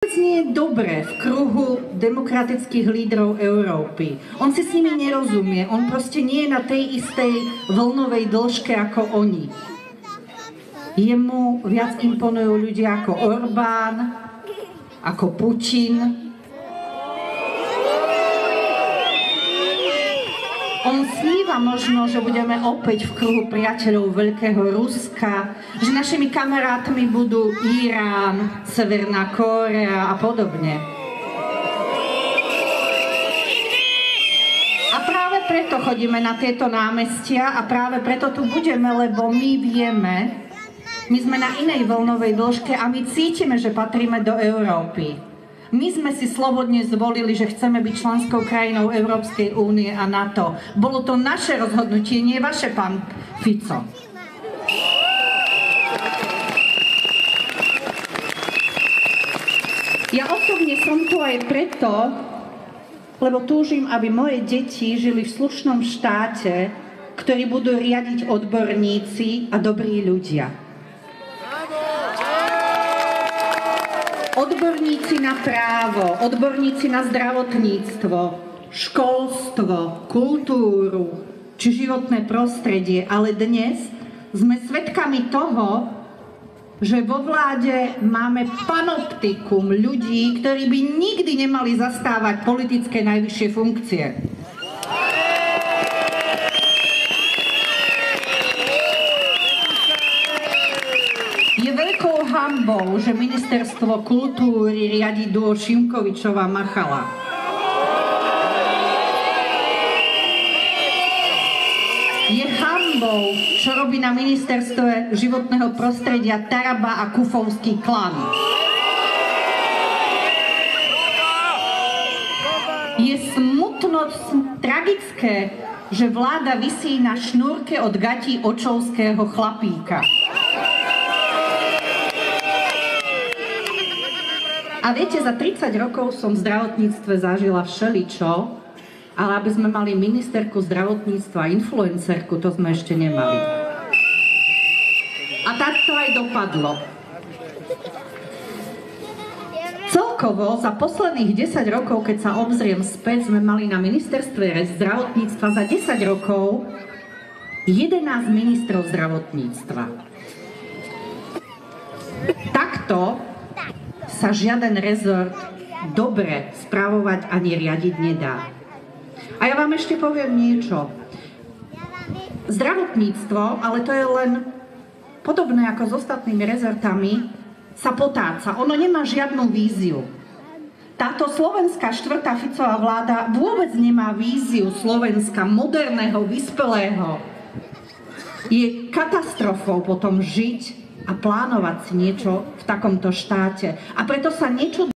Nie je dobré v kruhu demokratických lídrov Európy. On si s nimi nerozumie, on proste nie je na tej istej vlnovej dĺžke ako oni. Jemu viac imponujú ľudia ako Orbán, ako Putin. On sníva možno, že budeme opäť v kruhu priateľov veľkého Ruska, že našimi kamarátmi budú Irán, Severná Kórea a podobne. A práve preto chodíme na tieto námestia a práve preto tu budeme, lebo my vieme, my sme na inej vlnovej dĺžke a my cítime, že patríme do Európy. My sme si slobodne zvolili, že chceme byť členskou krajinou Európskej únie a NATO. Bolo to naše rozhodnutie, nie vaše, pán Fico. Ja osobne som tu aj preto, lebo túžim, aby moje deti žili v slušnom štáte, ktorý budú riadiť odborníci a dobrí ľudia. Odborníci na právo, odborníci na zdravotníctvo, školstvo, kultúru či životné prostredie, ale dnes sme svedkami toho, že vo vláde máme panoptikum ľudí, ktorí by nikdy nemali zastávať politické najvyššie funkcie. Je veľkou hanbou, že ministerstvo kultúry riadi duo Šimkovičová-Machala. Je hanbou, čo robí na ministerstve životného prostredia Taraba a Kufovský klan. Je smutno tragické, že vláda visí na šnúrke od gatí očovského chlapíka. A viete, za 30 rokov som v zdravotníctve zažila všeličo, ale aby sme mali ministerku zdravotníctva a influencerku, to sme ešte nemali. A tak to aj dopadlo. Celkovo za posledných 10 rokov, keď sa obzriem späť, sme mali na ministerstve zdravotníctva za 10 rokov 11 ministrov zdravotníctva. Takto sa žiaden rezort dobre spravovať ani riadiť nedá. A ja vám ešte poviem niečo. Zdravotníctvo, ale to je len podobné ako s ostatnými rezortami, sa potáca. Ono nemá žiadnu víziu. Táto slovenská štvrtá Ficová vláda vôbec nemá víziu Slovenska moderného, vyspelého. Je katastrofou potom žiť a plánovať si niečo v takomto štáte. A preto sa niečo